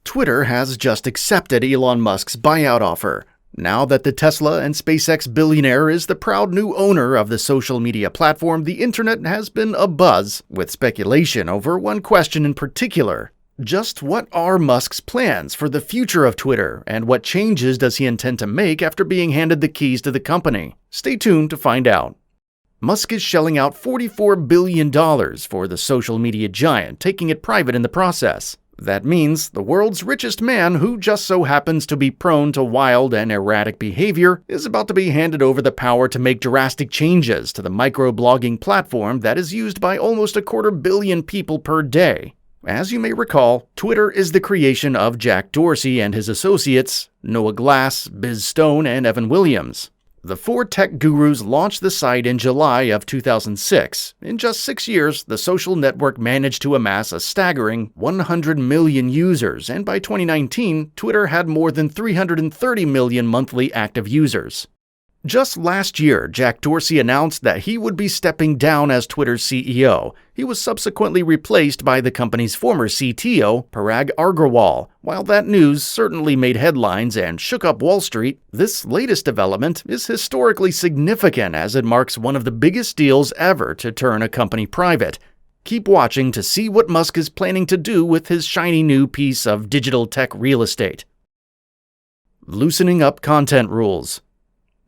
Twitter has just accepted Elon Musk's buyout offer. Now that the Tesla and SpaceX billionaire is the proud new owner of the social media platform, the internet has been abuzz with speculation over one question in particular. Just what are Musk's plans for the future of Twitter, and what changes does he intend to make after being handed the keys to the company? Stay tuned to find out. Musk is shelling out $44 billion for the social media giant, taking it private in the process. That means the world's richest man, who just so happens to be prone to wild and erratic behavior, is about to be handed over the power to make drastic changes to the microblogging platform that is used by almost 250 million people per day. As you may recall, Twitter is the creation of Jack Dorsey and his associates, Noah Glass, Biz Stone, and Evan Williams. The four tech gurus launched the site in July of 2006. In just 6 years, the social network managed to amass a staggering 100 million users, and by 2019, Twitter had more than 330 million monthly active users. Just last year, Jack Dorsey announced that he would be stepping down as Twitter's CEO. He was subsequently replaced by the company's former CTO, Parag Agrawal. While that news certainly made headlines and shook up Wall Street, this latest development is historically significant as it marks one of the biggest deals ever to turn a company private. Keep watching to see what Musk is planning to do with his shiny new piece of digital tech real estate. Loosening up content rules.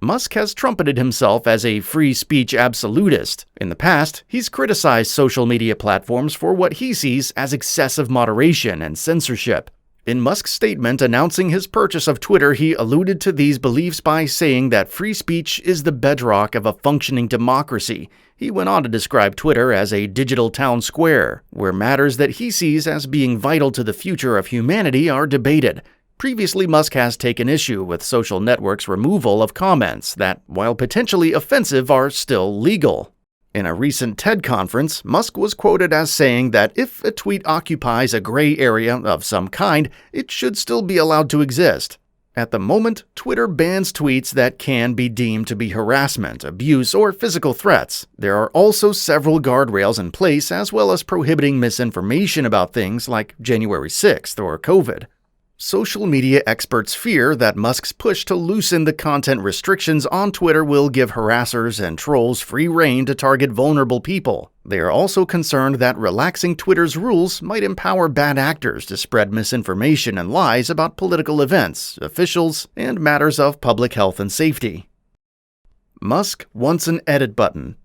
Musk has trumpeted himself as a free speech absolutist. In the past, he's criticized social media platforms for what he sees as excessive moderation and censorship. In Musk's statement announcing his purchase of Twitter, he alluded to these beliefs by saying that free speech is the bedrock of a functioning democracy. He went on to describe Twitter as a digital town square, where matters that he sees as being vital to the future of humanity are debated. Previously, Musk has taken issue with social networks' removal of comments that, while potentially offensive, are still legal. In a recent TED conference, Musk was quoted as saying that if a tweet occupies a gray area of some kind, it should still be allowed to exist. At the moment, Twitter bans tweets that can be deemed to be harassment, abuse, or physical threats. There are also several guardrails in place, as well as prohibiting misinformation about things like January 6th or COVID. Social media experts fear that Musk's push to loosen the content restrictions on Twitter will give harassers and trolls free rein to target vulnerable people. They are also concerned that relaxing Twitter's rules might empower bad actors to spread misinformation and lies about political events, officials, and matters of public health and safety. Musk wants an edit button.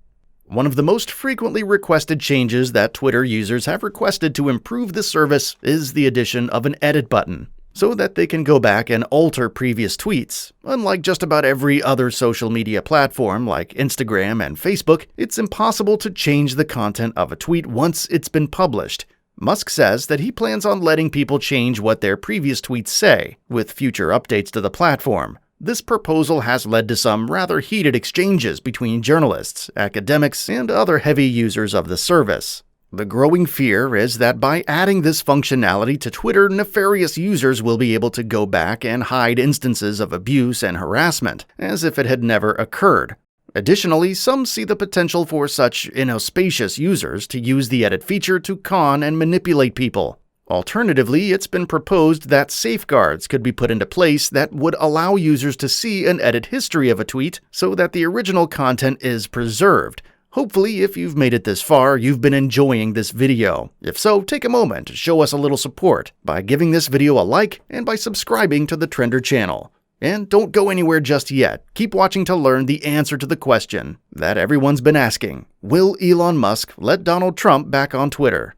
One of the most frequently requested changes that Twitter users have requested to improve the service is the addition of an edit button, so that they can go back and alter previous tweets. Unlike just about every other social media platform like Instagram and Facebook, it's impossible to change the content of a tweet once it's been published. Musk says that he plans on letting people change what their previous tweets say, with future updates to the platform. This proposal has led to some rather heated exchanges between journalists, academics, and other heavy users of the service. The growing fear is that by adding this functionality to Twitter, nefarious users will be able to go back and hide instances of abuse and harassment, as if it had never occurred. Additionally, some see the potential for such inauspicious users to use the edit feature to con and manipulate people. Alternatively, it's been proposed that safeguards could be put into place that would allow users to see an edit history of a tweet so that the original content is preserved. Hopefully, if you've made it this far, you've been enjoying this video. If so, take a moment to show us a little support by giving this video a like and by subscribing to the Trender channel. And don't go anywhere just yet. Keep watching to learn the answer to the question that everyone's been asking. Will Elon Musk let Donald Trump back on Twitter?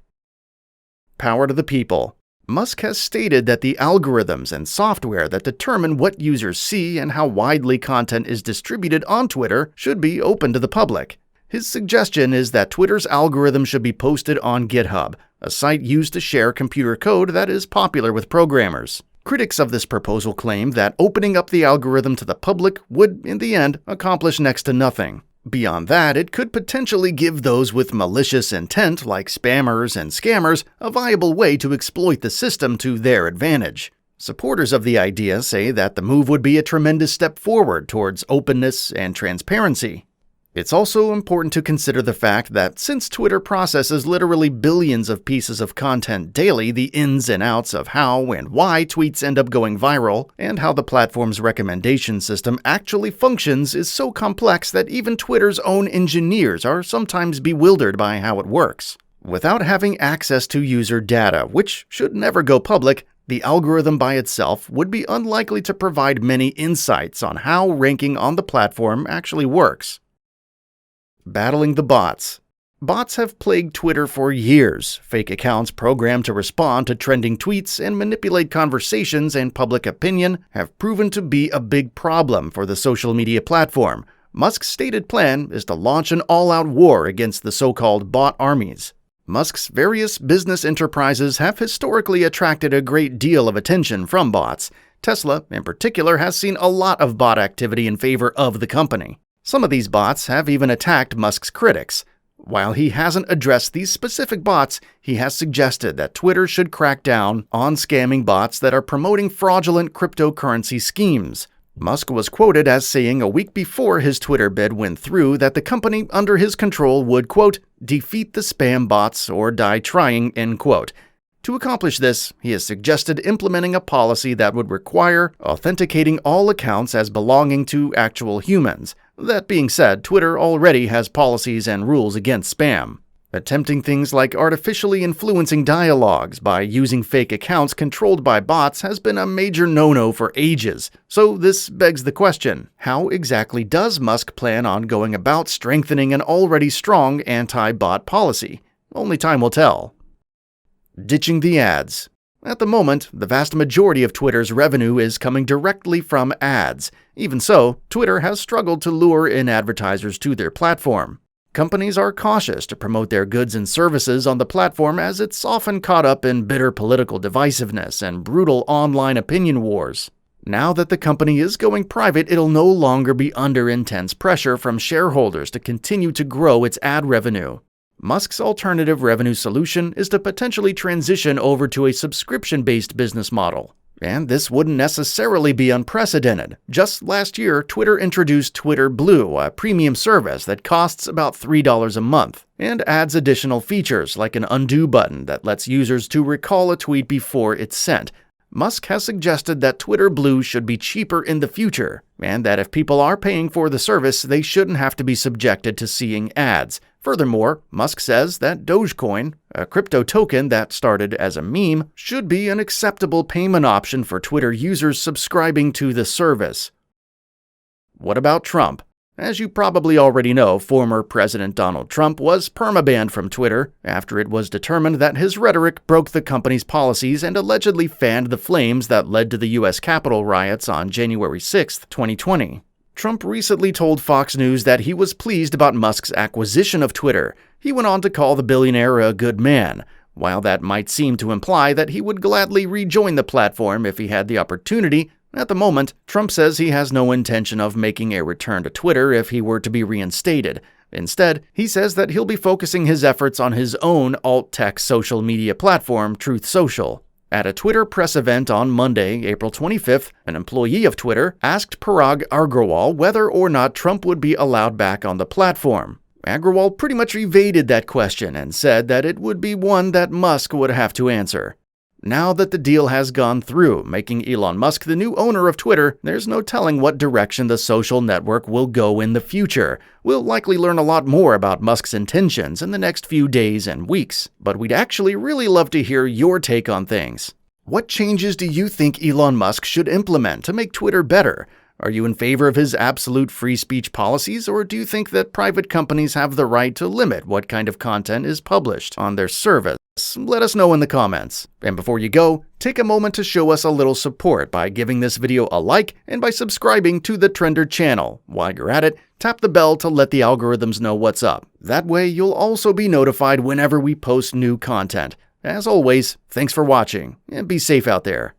Power to the people. Musk has stated that the algorithms and software that determine what users see and how widely content is distributed on Twitter should be open to the public. His suggestion is that Twitter's algorithm should be posted on GitHub, a site used to share computer code that is popular with programmers. Critics of this proposal claim that opening up the algorithm to the public would, in the end, accomplish next to nothing. Beyond that, it could potentially give those with malicious intent, like spammers and scammers, a viable way to exploit the system to their advantage. Supporters of the idea say that the move would be a tremendous step forward towards openness and transparency. It's also important to consider the fact that since Twitter processes literally billions of pieces of content daily, the ins and outs of how and why tweets end up going viral, and how the platform's recommendation system actually functions is so complex that even Twitter's own engineers are sometimes bewildered by how it works. Without having access to user data, which should never go public, the algorithm by itself would be unlikely to provide many insights on how ranking on the platform actually works. Battling the bots. Bots have plagued Twitter for years. Fake accounts programmed to respond to trending tweets and manipulate conversations and public opinion have proven to be a big problem for the social media platform. Musk's stated plan is to launch an all-out war against the so-called bot armies. Musk's various business enterprises have historically attracted a great deal of attention from bots. Tesla, in particular, has seen a lot of bot activity in favor of the company. Some of these bots have even attacked Musk's critics. While he hasn't addressed these specific bots, he has suggested that Twitter should crack down on scamming bots that are promoting fraudulent cryptocurrency schemes. Musk was quoted as saying a week before his Twitter bid went through that the company under his control would, quote, defeat the spam bots or die trying, end quote. To accomplish this, he has suggested implementing a policy that would require authenticating all accounts as belonging to actual humans. That being said, Twitter already has policies and rules against spam. Attempting things like artificially influencing dialogues by using fake accounts controlled by bots has been a major no-no for ages. So this begs the question, how exactly does Musk plan on going about strengthening an already strong anti-bot policy? Only time will tell. Ditching the ads. At the moment, the vast majority of Twitter's revenue is coming directly from ads. Even so, Twitter has struggled to lure in advertisers to their platform. Companies are cautious to promote their goods and services on the platform as it's often caught up in bitter political divisiveness and brutal online opinion wars. Now that the company is going private, it'll no longer be under intense pressure from shareholders to continue to grow its ad revenue. Musk's alternative revenue solution is to potentially transition over to a subscription-based business model. And this wouldn't necessarily be unprecedented. Just last year, Twitter introduced Twitter Blue, a premium service that costs about $3 a month, and adds additional features like an undo button that lets users to recall a tweet before it's sent. Musk has suggested that Twitter Blue should be cheaper in the future, and that if people are paying for the service, they shouldn't have to be subjected to seeing ads. Furthermore, Musk says that Dogecoin, a crypto token that started as a meme, should be an acceptable payment option for Twitter users subscribing to the service. What about Trump? As you probably already know, former President Donald Trump was permabanned from Twitter after it was determined that his rhetoric broke the company's policies and allegedly fanned the flames that led to the U.S. Capitol riots on January 6, 2020. Trump recently told Fox News that he was pleased about Musk's acquisition of Twitter. He went on to call the billionaire a good man. While that might seem to imply that he would gladly rejoin the platform if he had the opportunity, at the moment, Trump says he has no intention of making a return to Twitter if he were to be reinstated. Instead, he says that he'll be focusing his efforts on his own alt-tech social media platform, Truth Social. At a Twitter press event on Monday, April 25th, an employee of Twitter asked Parag Agrawal whether or not Trump would be allowed back on the platform. Agrawal pretty much evaded that question and said that it would be one that Musk would have to answer. Now that the deal has gone through, making Elon Musk the new owner of Twitter, there's no telling what direction the social network will go in the future. We'll likely learn a lot more about Musk's intentions in the next few days and weeks, but we'd actually really love to hear your take on things. What changes do you think Elon Musk should implement to make Twitter better? Are you in favor of his absolute free speech policies, or do you think that private companies have the right to limit what kind of content is published on their service? Let us know in the comments. And before you go, take a moment to show us a little support by giving this video a like and by subscribing to the Trender channel. While you're at it, tap the bell to let the algorithms know what's up. That way, you'll also be notified whenever we post new content. As always, thanks for watching, and be safe out there.